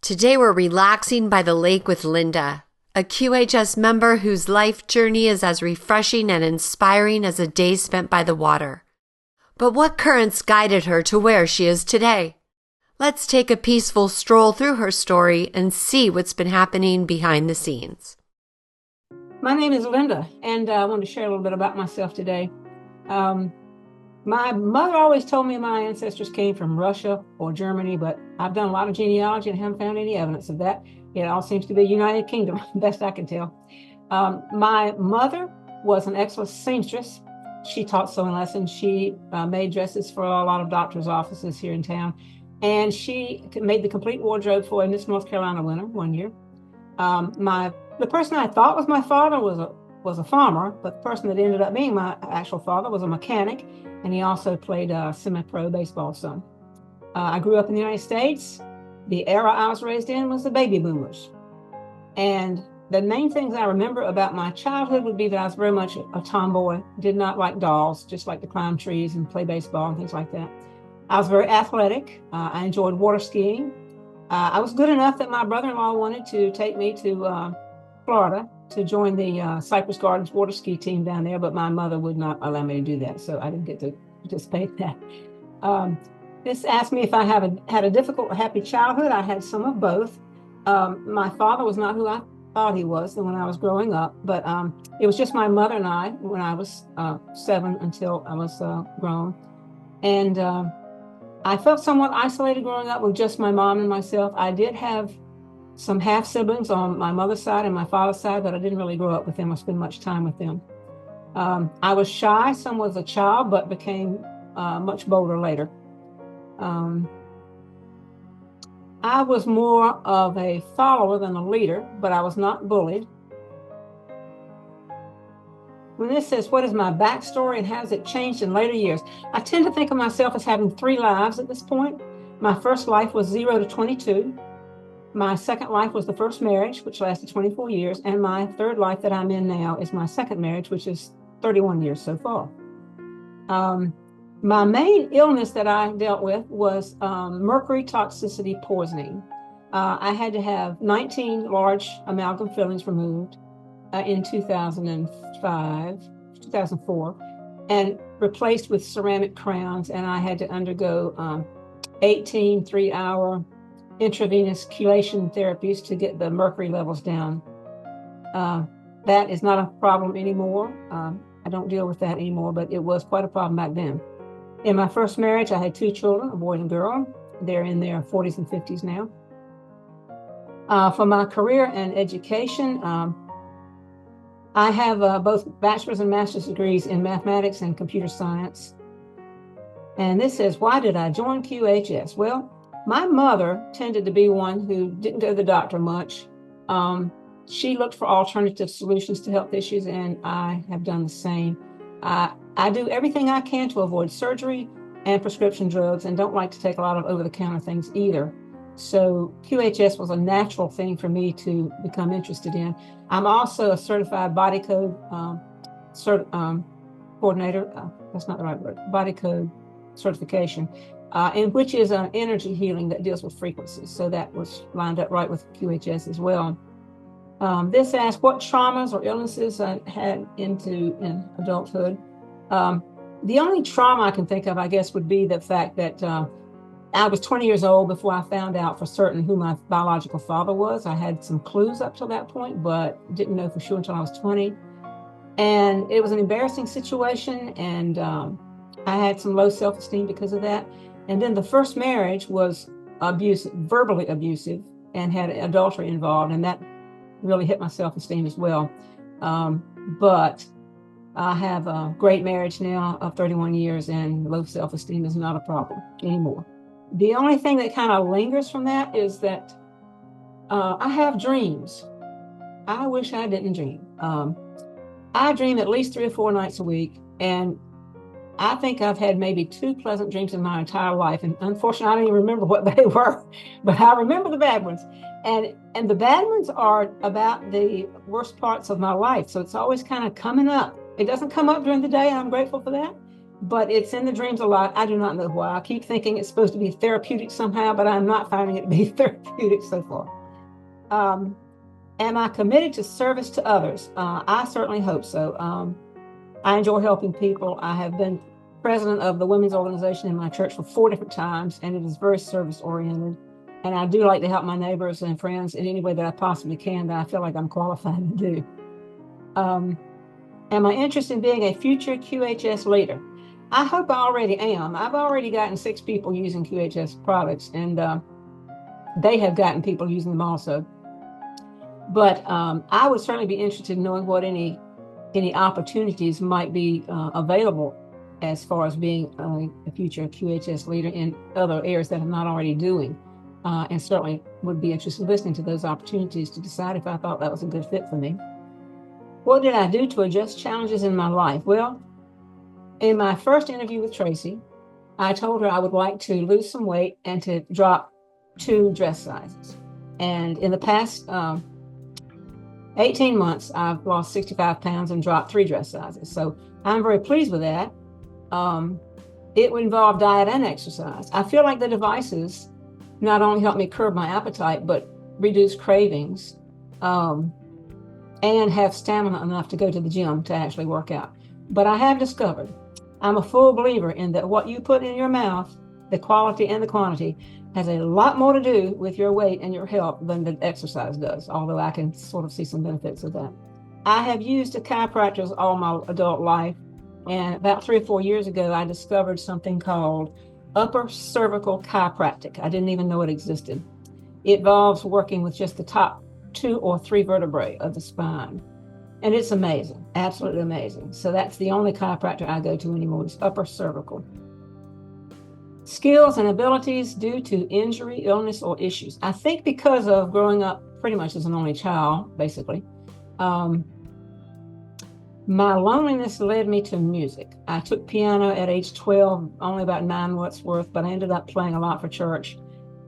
Today we're relaxing by the lake with Linda, a QHS member whose life journey is as refreshing and inspiring as a day spent by the water. But what currents guided her to where she is today? Let's take a peaceful stroll through her story and see what's been happening behind the scenes. My name is Linda, and I want to share a little bit about myself today. My mother always told me my ancestors came from Russia or Germany, but I've done a lot of genealogy and haven't found any evidence of that. It all seems to be United Kingdom, best I can tell. My mother was an excellent seamstress. She taught sewing lessons. She made dresses for a lot of doctors' offices here in town. And she made the complete wardrobe for a Miss North Carolina winner one year. The person I thought was my father was a farmer, but the person that ended up being my actual father was a mechanic, and he also played semi-pro baseball some. I grew up in the United States. The era I was raised in was the baby boomers. And the main things I remember about my childhood would be that I was very much a tomboy, did not like dolls, just like to climb trees and play baseball and things like that. I was very athletic. I enjoyed water skiing. I was good enough that my brother-in-law wanted to take me to Florida to join the Cypress Gardens water ski team down there, but my mother would not allow me to do that, so I didn't get to participate in that. This asked me if I had a difficult or happy childhood. I had some of both. My father was not who I thought he was when I was growing up, but it was just my mother and I when I was 7 until I was grown. And I felt somewhat isolated growing up with just my mom and myself. I did have some half siblings on my mother's side and my father's side, but I didn't really grow up with them or spend much time with them. I was shy, some as a child, but became much bolder later. I was more of a follower than a leader, but I was not bullied. When this says, what is my backstory and how has it changed in later years? I tend to think of myself as having 3 lives at this point. My first life was 0 to 22. My second life was the first marriage, which lasted 24 years. And my third life that I'm in now is my second marriage, which is 31 years so far. My main illness that I dealt with was mercury toxicity poisoning. I had to have 19 large amalgam fillings removed in 2004 and replaced with ceramic crowns. And I had to undergo 18 3-hour intravenous chelation therapies to get the mercury levels down. That is not a problem anymore. I don't deal with that anymore, but it was quite a problem back then. In my first marriage, I had 2 children, a boy and a girl. They're in their 40s and 50s now. For my career and education, I have both bachelor's and master's degrees in mathematics and computer science. And this says, why did I join QHS? Well, my mother tended to be one who didn't go to the doctor much. She looked for alternative solutions to health issues, and I have done the same. I do everything I can to avoid surgery and prescription drugs and don't like to take a lot of over-the-counter things either. So QHS was a natural thing for me to become interested in. I'm also a certified body code coordinator. That's not the right word. Body code certification, and which is an energy healing that deals with frequencies. So that was lined up right with QHS as well. This asks what traumas or illnesses I had in adulthood. The only trauma I can think of, I guess, would be the fact that I was 20 years old before I found out for certain who my biological father was. I had some clues up till that point, but didn't know for sure until I was 20. And it was an embarrassing situation, and I had some low self-esteem because of that. And then the first marriage was abusive, verbally abusive, and had adultery involved, and that really hit my self-esteem as well. But I have a great marriage now of 31 years, and low self-esteem is not a problem anymore. The only thing that kind of lingers from that is that I have dreams. I wish I didn't dream. I dream at least 3 or 4 nights a week, and I think I've had maybe 2 pleasant dreams in my entire life. And unfortunately, I don't even remember what they were, but I remember the bad ones. And the bad ones are about the worst parts of my life. So it's always kind of coming up. It doesn't come up during the day, and I'm grateful for that. but it's in the dreams a lot. I do not know why. I keep thinking it's supposed to be therapeutic somehow, but I'm not finding it to be therapeutic so far. Am I committed to service to others? I certainly hope so. I enjoy helping people. I have been president of the women's organization in my church for 4 different times, and it is very service oriented. And I do like to help my neighbors and friends in any way that I possibly can that I feel like I'm qualified to do. Am I interested in being a future QHS leader? I hope I already am. I've already gotten 6 people using QHS products, and they have gotten people using them also. But I would certainly be interested in knowing what any opportunities might be available as far as being a future QHS leader in other areas that I'm not already doing. And certainly would be interested in listening to those opportunities to decide if I thought that was a good fit for me. What did I do to adjust challenges in my life? Well, in my first interview with Tracy, I told her I would like to lose some weight and to drop 2 dress sizes. And in the past 18 months, I've lost 65 pounds and dropped 3 dress sizes. So I'm very pleased with that. It would involve diet and exercise. I feel like the devices not only help me curb my appetite, but reduce cravings and have stamina enough to go to the gym to actually work out. But I have discovered I'm a full believer in that what you put in your mouth, the quality and the quantity, has a lot more to do with your weight and your health than the exercise does, although I can sort of see some benefits of that. I have used a chiropractor all my adult life, and about 3 or 4 years ago, I discovered something called upper cervical chiropractic. I didn't even know it existed. It involves working with just the top 2 or 3 vertebrae of the spine. And it's amazing, absolutely amazing. So that's the only chiropractor I go to anymore, is upper cervical. Skills and abilities due to injury, illness, or issues. I think because of growing up pretty much as an only child, basically, my loneliness led me to music. I took piano at age 12, only about 9 months worth, but I ended up playing a lot for church.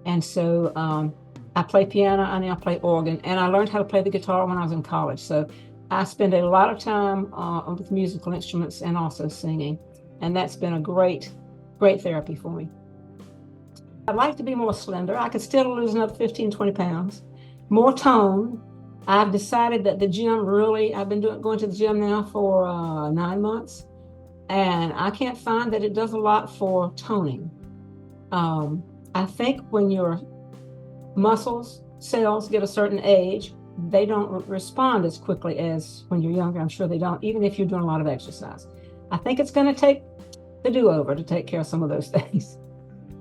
And so I play piano, and I play organ, and I learned how to play the guitar when I was in college. So I spend a lot of time with musical instruments and also singing. And that's been a great therapy for me. I'd like to be more slender. I could still lose another 15, 20 pounds. More tone. I've decided that the gym I've been going to the gym now for 9 months, and I can't find that it does a lot for toning. I think when your muscles, cells get a certain age, they don't respond as quickly as when you're younger. I'm sure they don't, even if you're doing a lot of exercise. I think it's going to take the do-over to take care of some of those things.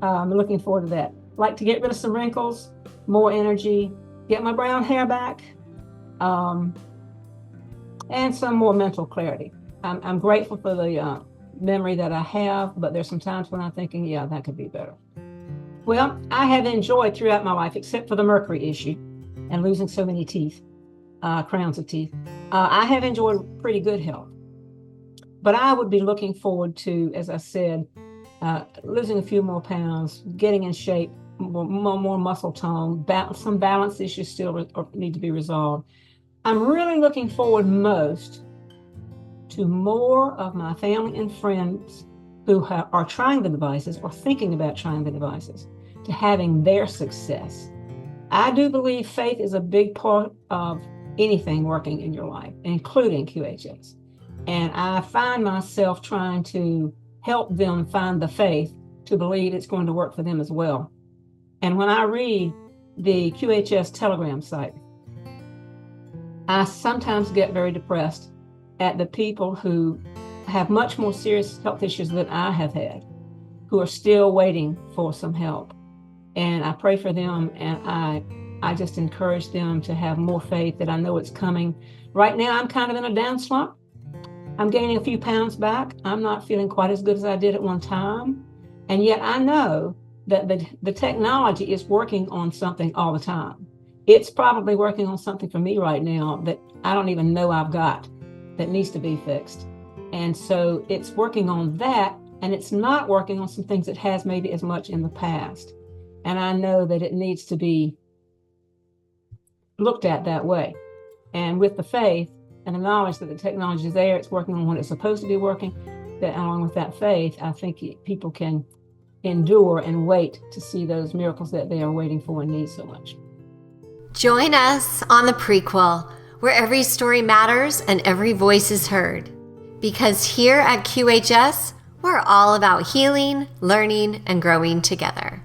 I'm looking forward to that. Like to get rid of some wrinkles, more energy, get my brown hair back, and some more mental clarity. I'm grateful for the memory that I have, but there's some times when I'm thinking, yeah, that could be better. Well, I have enjoyed throughout my life, except for the mercury issue and losing so many teeth, crowns of teeth. I have enjoyed pretty good health. But I would be looking forward to, as I said, losing a few more pounds, getting in shape, more muscle tone, some balance issues still need to be resolved. I'm really looking forward most to more of my family and friends who are trying the devices or thinking about trying the devices, to having their success. I do believe faith is a big part of anything working in your life, including QHS. And I find myself trying to help them find the faith to believe it's going to work for them as well. And when I read the QHS Telegram site, I sometimes get very depressed at the people who have much more serious health issues than I have had, who are still waiting for some help. And I pray for them, and I just encourage them to have more faith that I know it's coming. Right now, I'm kind of in a down slump. I'm gaining a few pounds back. I'm not feeling quite as good as I did at one time. And yet I know that the technology is working on something all the time. It's probably working on something for me right now that I don't even know I've got that needs to be fixed. And so it's working on that, and it's not working on some things it has maybe as much in the past. And I know that it needs to be looked at that way. And with the faith and the knowledge that the technology is there, it's working on what it's supposed to be working, that along with that faith, I think people can endure and wait to see those miracles that they are waiting for and need so much. Join us on the Prequel, where every story matters and every voice is heard. Because here at QHS, we're all about healing, learning, and growing together.